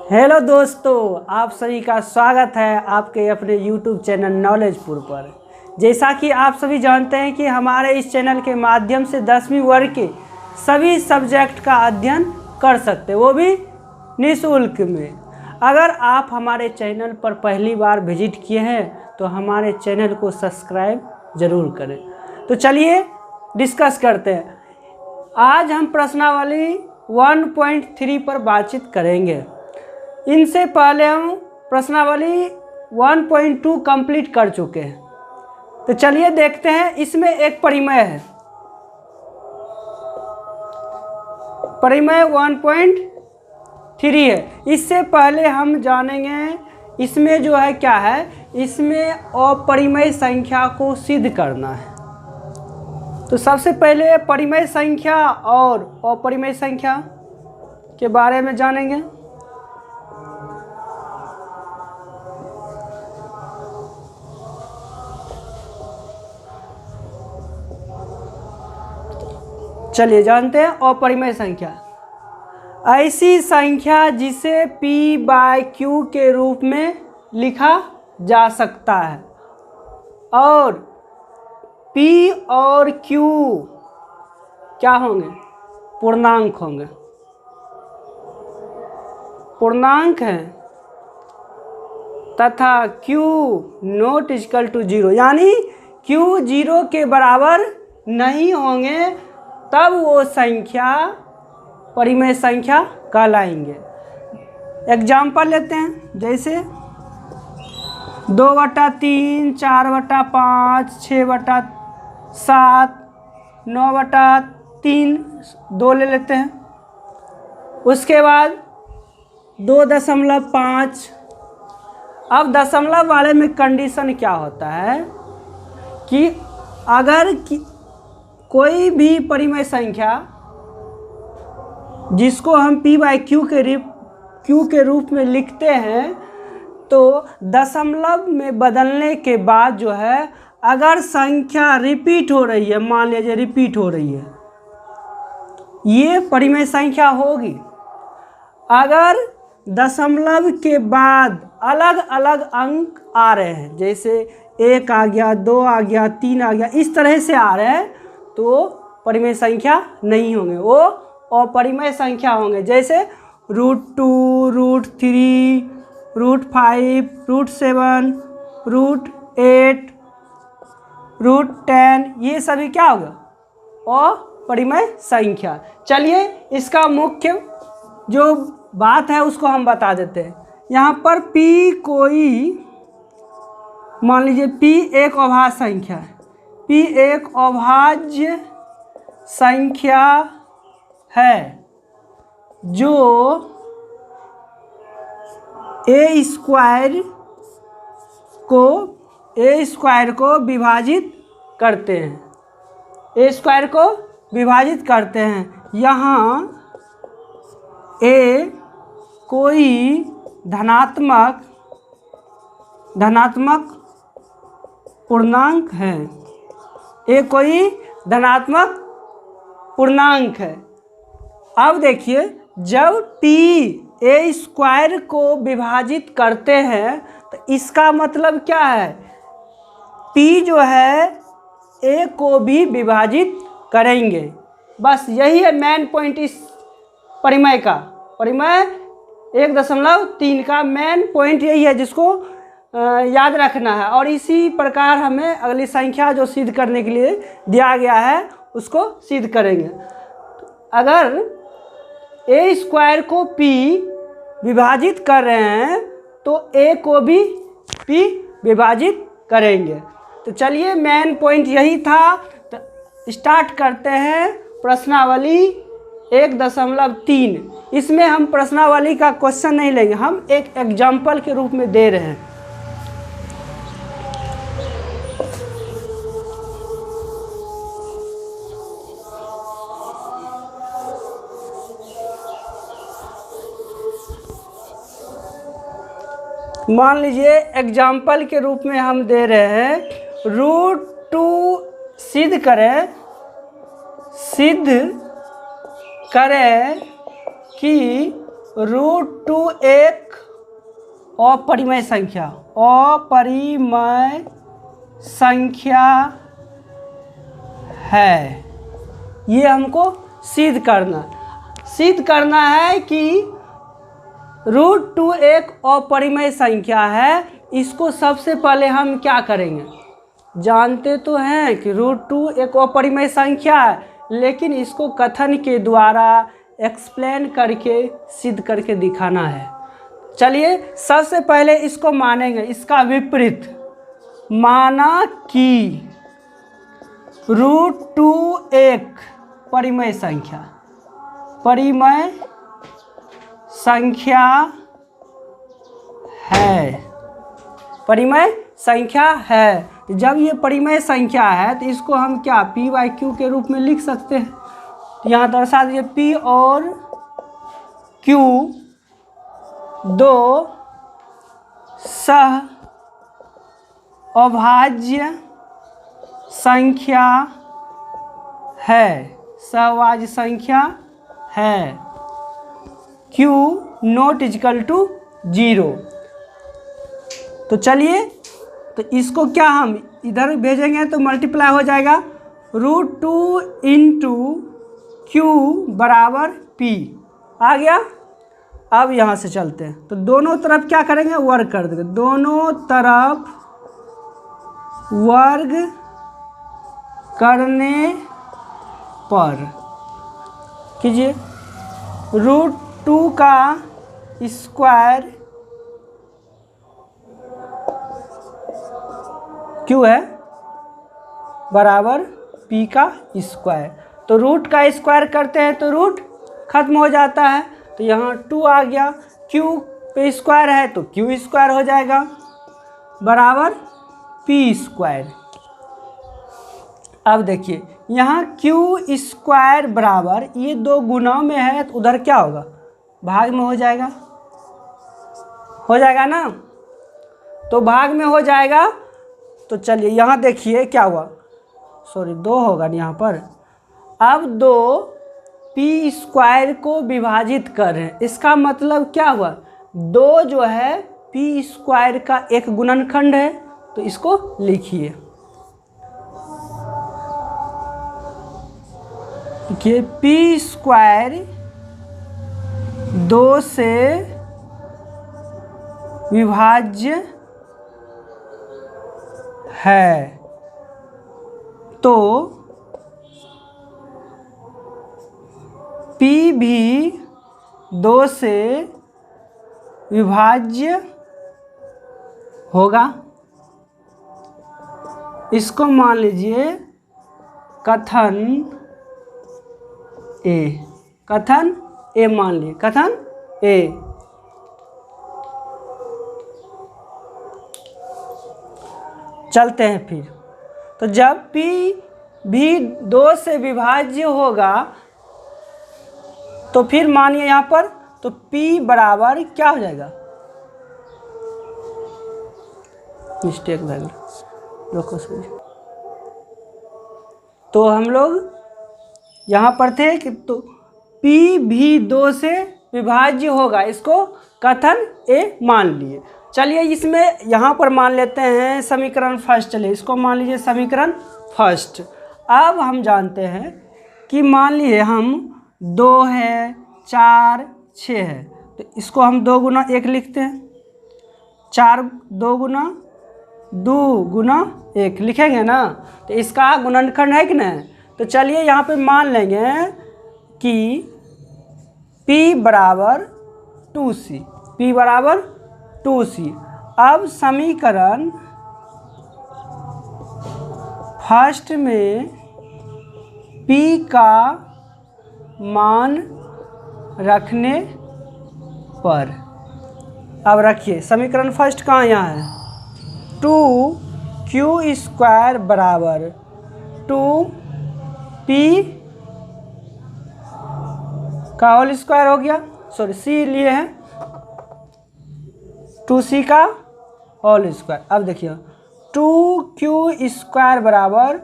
Hello दोस्तों, आप सभी का स्वागत है आपके अपने YouTube चैनल नॉलेजपुर पर। जैसा कि आप सभी जानते हैं कि हमारे इस चैनल के माध्यम से 10वीं वर्ग के सभी सब्जेक्ट का अध्ययन कर सकते हैं, वो भी निःशुल्क में। अगर आप हमारे चैनल पर पहली बार विजिट किए हैं तो हमारे चैनल को सब्सक्राइब ज़रूर करें। तो चलिए डिस्कस करते हैं। आज हम प्रश्नावली 1.3 पर बातचीत करेंगे। इनसे पहले हम प्रश्नावली 1.2 कंप्लीट कर चुके हैं। तो चलिए देखते हैं। इसमें एक परिमेय है, परिमेय 1.3 है। इससे पहले हम जानेंगे इसमें जो है क्या है, इसमें अपरिमेय संख्या को सिद्ध करना है। तो सबसे पहले परिमेय संख्या और अपरिमेय संख्या के बारे में जानेंगे। चलिए जानते हैं अपरिमेय संख्या। ऐसी संख्या जिसे p/q के रूप में लिखा जा सकता है और p और q क्या होंगे, पूर्णांक होंगे, पूर्णांक हैं, तथा q नॉट इक्वल टू 0, यानी q 0 के बराबर नहीं होंगे, तब वो संख्या परिमेय संख्या कहलाएंगे। एग्जाम्पल लेते हैं, जैसे 2/3, 4/5, 6/7, 9/3, 2 ले लेते हैं। उसके बाद 2.5। अब दशमलव वाले में कंडीशन क्या होता है कि अगर कोई भी परिमेय संख्या जिसको हम p/q के रूप में लिखते हैं, तो दशमलव में बदलने के बाद जो है, अगर संख्या रिपीट हो रही है, मान लीजिए रिपीट हो रही है, ये परिमेय संख्या होगी। अगर दशमलव के बाद अलग अलग अंक आ रहे हैं, जैसे 1 आ गया, 2 आ गया, 3 आ गया, इस तरह से आ रहे हैं, तो परिमेय संख्या नहीं होंगे, वो अपरिमेय संख्या होंगे। जैसे √2, √3, √5, √7, √8, √10, ये सभी क्या होगा, अपरिमेय संख्या। चलिए इसका मुख्य जो बात है उसको हम बता देते हैं। यहाँ पर p कोई, मान लीजिए p एक अभाज्य संख्या है, p एक अभाज्य संख्या है जो a स्क्वायर को विभाजित करते हैं, a स्क्वायर को विभाजित करते हैं। यहाँ a कोई धनात्मक पूर्णांक है, a कोई धनात्मक पूर्णांक है। अब देखिए, जब p a स्क्वायर को विभाजित करते हैं तो इसका मतलब क्या है, p जो है a को भी विभाजित करेंगे। बस यही है मेन पॉइंट इस परिमेय का। परिमेय 1.3 का मेन पॉइंट यही है, जिसको याद रखना है। और इसी प्रकार हमें अगली संख्या जो सिद्ध करने के लिए दिया गया है उसको सिद्ध करेंगे। अगर a स्क्वायर को p विभाजित कर रहे हैं तो a को भी p विभाजित करेंगे। तो चलिए मेन पॉइंट यही था। तो स्टार्ट करते हैं प्रश्नावली 1.3। इसमें हम प्रश्नावली का क्वेश्चन नहीं लेंगे, हम एक एग्जाम्पल के रूप में दे रहे हैं। मान लीजिए एग्जाम्पल के रूप में हम दे रहे हैं, √2 सिद्ध करें कि √2 एक अपरिमेय संख्या है। ये हमको सिद्ध करना है कि √2 एक अपरिमेय संख्या है। इसको सबसे पहले हम क्या करेंगे, जानते तो हैं कि √2 एक अपरिमेय संख्या है, लेकिन इसको कथन के द्वारा एक्सप्लेन करके सिद्ध करके दिखाना है। चलिए सबसे पहले इसको मानेंगे, इसका विपरीत माना कि √2 एक परिमेय संख्या है। जब ये परिमेय संख्या है तो इसको हम क्या p/q के रूप में लिख सकते हैं। तो यहाँ दर्शा दीजिए p और q दो सह अभाज्य संख्या है, सहभाज्य संख्या है। q not equal to 0। तो चलिए, तो इसको क्या हम इधर भेजेंगे तो मल्टीप्लाई हो जाएगा, √2 इंटू q बराबर p आ गया। अब यहाँ से चलते हैं, तो दोनों तरफ क्या करेंगे, वर्ग कर देंगे। दोनों तरफ वर्ग करने पर कीजिए, √2 का स्क्वायर क्यों है बराबर p का स्क्वायर। तो रूट का स्क्वायर करते हैं तो रूट खत्म हो जाता है, तो यहाँ 2 आ गया। q पे स्क्वायर है तो q स्क्वायर हो जाएगा बराबर p स्क्वायर। अब देखिए यहाँ q स्क्वायर बराबर, ये दो गुना में है तो उधर क्या होगा, भाग में हो जाएगा ना, तो भाग में हो जाएगा। तो चलिए यहाँ देखिए क्या हुआ, सॉरी 2 होगा यहाँ पर। अब 2 p स्क्वायर को विभाजित कर रहे हैं, इसका मतलब क्या हुआ, 2 जो है p स्क्वायर का एक गुणनखंड है। तो इसको लिखिए कि p स्क्वायर 2 से विभाज्य है, तो p भी 2 से विभाज्य होगा। इसको मान लीजिए कथन ए मान लीजिए, कथन ए। चलते हैं फिर, तो जब p भी 2 से विभाज्य होगा तो फिर मानिए यहाँ पर, तो p बराबर क्या हो जाएगा, मिस्टेक लग गया, रोको समझिए। तो हम लोग यहाँ पर थे कि तो p भी 2 से विभाज्य होगा, इसको कथन ए मान लिए। चलिए इसमें यहाँ पर मान लेते हैं समीकरण फर्स्ट। चलिए इसको मान लीजिए समीकरण फर्स्ट। अब हम जानते हैं कि मान लीजिए हम 2 है, 4, 6 है, तो इसको हम 2 गुना 1 लिखते हैं, 4 2 गुना 2 गुना 1 लिखेंगे ना, तो इसका गुणनखंड है कि नहीं। तो चलिए यहाँ पे मान लेंगे कि p बराबर 2c, p बराबर 2c। अब समीकरण फर्स्ट में p का मान रखने पर, अब रखिए समीकरण फर्स्ट कहाँ, यहाँ है, 2q स्क्वायर बराबर 2p का होल स्क्वायर हो गया, सॉरी c लिए हैं, 2c का होल स्क्वायर। अब देखिए 2q स्क्वायर बराबर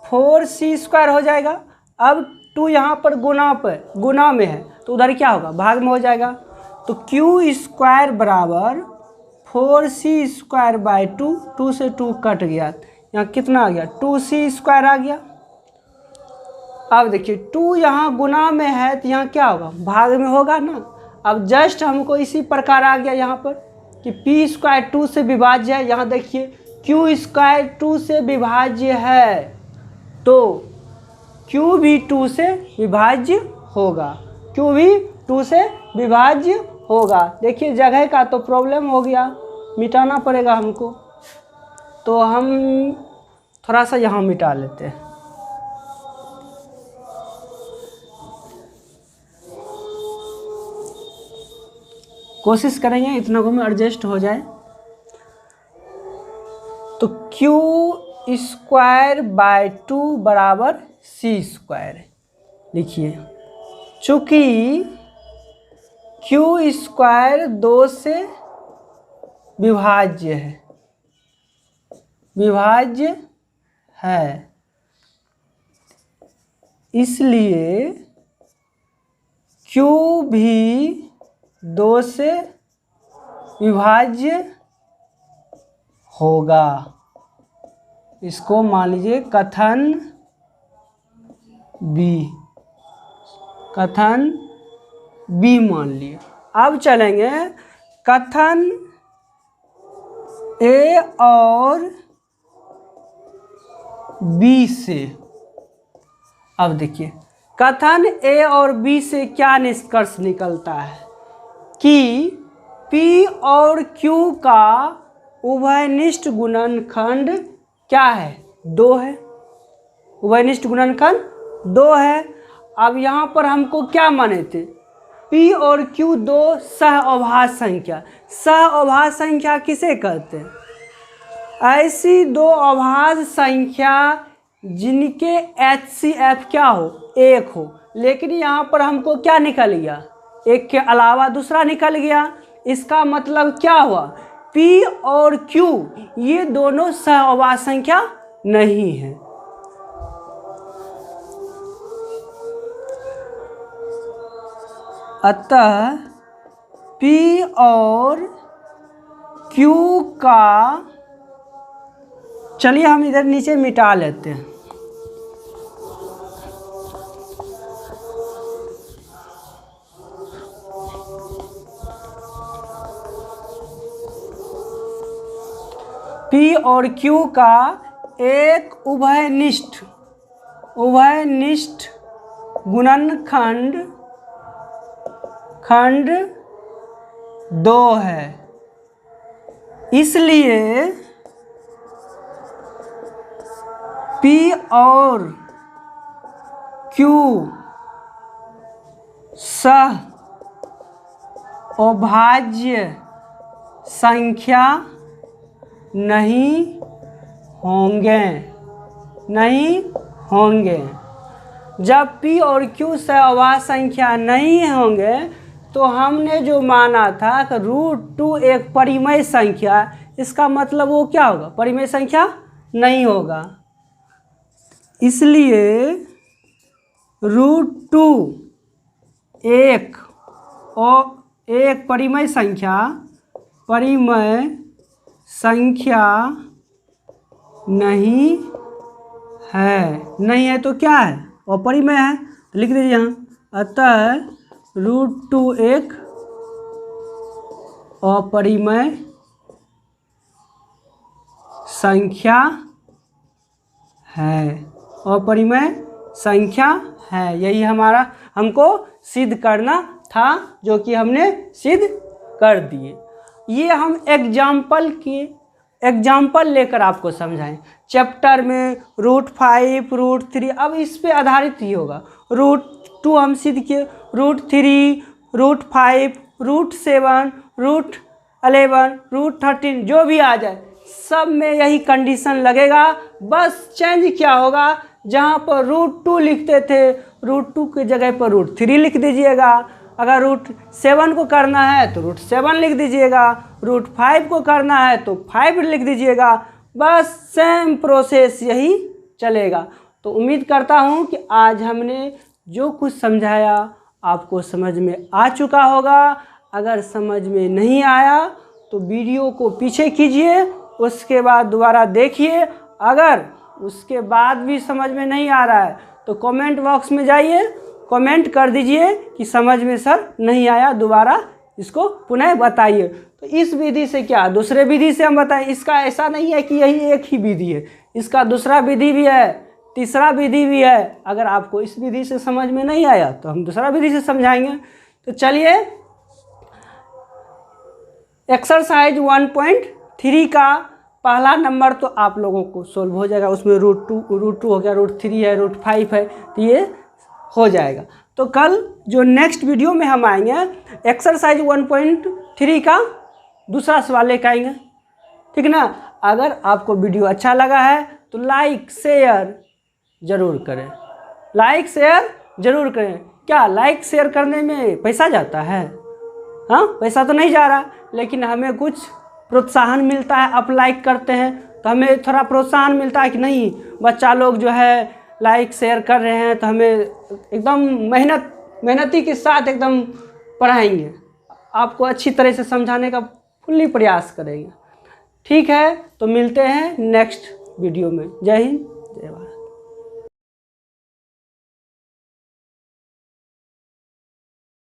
4c स्क्वायर हो जाएगा। अब 2 यहाँ पर गुना में है तो उधर क्या होगा, भाग में हो जाएगा। तो क्यू स्क्वायर बराबर 4c² 2 से 2 कट गया, यहाँ कितना आ गया 2c² आ गया। अब देखिए 2 यहाँ गुना में है तो यहाँ क्या होगा, भाग में होगा ना। अब जस्ट हमको इसी प्रकार आ गया यहाँ पर कि p² 2 से विभाज्य है। यहाँ देखिए q² 2 से विभाज्य है तो q भी 2 से विभाज्य होगा, q भी 2 से विभाज्य होगा। देखिए जगह का तो प्रॉब्लम हो गया, मिटाना पड़ेगा हमको, तो हम थोड़ा सा यहाँ मिटा लेते हैं। कोशिश करेंगे इतना को में एडजस्ट हो जाए। तो q² 2 बराबर c² लिखिए। चूँकि q² 2 से विभाज्य है, इसलिए q भी 2 से विभाज्य होगा। इसको मान लीजिए कथन बी मान लिए। अब चलेंगे कथन ए और बी से। अब देखिए कथन ए और बी से क्या निष्कर्ष निकलता है कि P और Q का उभयनिष्ठ गुणनखंड क्या है, 2 है। उभयनिष्ठ गुणनखंड 2 है। अब यहाँ पर हमको क्या माने थे, P और Q 2 सहअभाज्य संख्या। सहअभाज्य संख्या किसे कहते हैं, ऐसी 2 अभाज्य संख्या जिनके HCF क्या हो, 1 हो। लेकिन यहाँ पर हमको क्या निकल गया, एक के अलावा दूसरा निकल गया। इसका मतलब क्या हुआ, P और Q ये दोनों सहअभाज्य संख्या नहीं है। अतः P और Q का, चलिए हम इधर नीचे मिटा लेते हैं। P और Q का एक उभयनिष्ठ गुणनखंड 2 है। इसलिए P और Q सहअभाज्य संख्या नहीं होंगे। जब P और Q सहअभाज्य संख्या नहीं होंगे तो हमने जो माना था कि √2 एक परिमेय संख्या, इसका मतलब वो क्या होगा, परिमेय संख्या नहीं होगा। इसलिए √2 एक परिमेय संख्या नहीं है तो क्या है, अपरिमेय है, तो लिख दीजिए यहाँ। अतः √2 एक अपरिमेय संख्या है, अपरिमेय संख्या है। यही हमारा हमको सिद्ध करना था, जो कि हमने सिद्ध कर दिए। ये हम एग्जाम्पल लेकर आपको समझाएं। चैप्टर में √5 √3 अब इस पे आधारित ही होगा। √2 हम सिद्ध किए, √3 √5 √7 √11 √13 जो भी आ जाए सब में यही कंडीशन लगेगा। बस चेंज क्या होगा, जहाँ पर √2 लिखते थे √2 की जगह पर √3 लिख दीजिएगा। अगर √7 को करना है तो √7 लिख दीजिएगा, √5 को करना है तो 5 लिख दीजिएगा। बस सेम प्रोसेस यही चलेगा। तो उम्मीद करता हूँ कि आज हमने जो कुछ समझाया आपको समझ में आ चुका होगा। अगर समझ में नहीं आया तो वीडियो को पीछे कीजिए, उसके बाद दोबारा देखिए। अगर उसके बाद भी समझ में नहीं आ रहा है तो कमेंट बॉक्स में जाइए, कमेंट कर दीजिए कि समझ में सर नहीं आया, दोबारा इसको पुनः बताइए। तो इस विधि से क्या दूसरे विधि से हम बताएं, इसका ऐसा नहीं है कि यही एक ही विधि है, इसका दूसरा विधि भी है, तीसरा विधि भी है। अगर आपको इस विधि से समझ में नहीं आया तो हम दूसरा विधि से समझाएंगे। तो चलिए एक्सरसाइज 1.3 का पहला नंबर तो आप लोगों को सोल्व हो जाएगा। उसमें रूट टू हो गया, √3 है, √5 है, तो ये हो जाएगा। तो कल जो नेक्स्ट वीडियो में हम आएंगे एक्सरसाइज 1.3 का दूसरा सवाल लेकर आएंगे, ठीक ना। अगर आपको वीडियो अच्छा लगा है तो लाइक शेयर ज़रूर करें, लाइक शेयर ज़रूर करें। क्या लाइक शेयर करने में पैसा जाता है? हाँ, पैसा तो नहीं जा रहा, लेकिन हमें कुछ प्रोत्साहन मिलता है। आप लाइक करते हैं तो हमें थोड़ा प्रोत्साहन मिलता है कि नहीं बच्चा लोग जो है लाइक शेयर कर रहे हैं, तो हमें एकदम मेहनती के साथ एकदम पढ़ाएंगे, आपको अच्छी तरह से समझाने का फुल्ली प्रयास करेंगे। ठीक है, तो मिलते हैं नेक्स्ट वीडियो में। जय हिंद, जय भारत।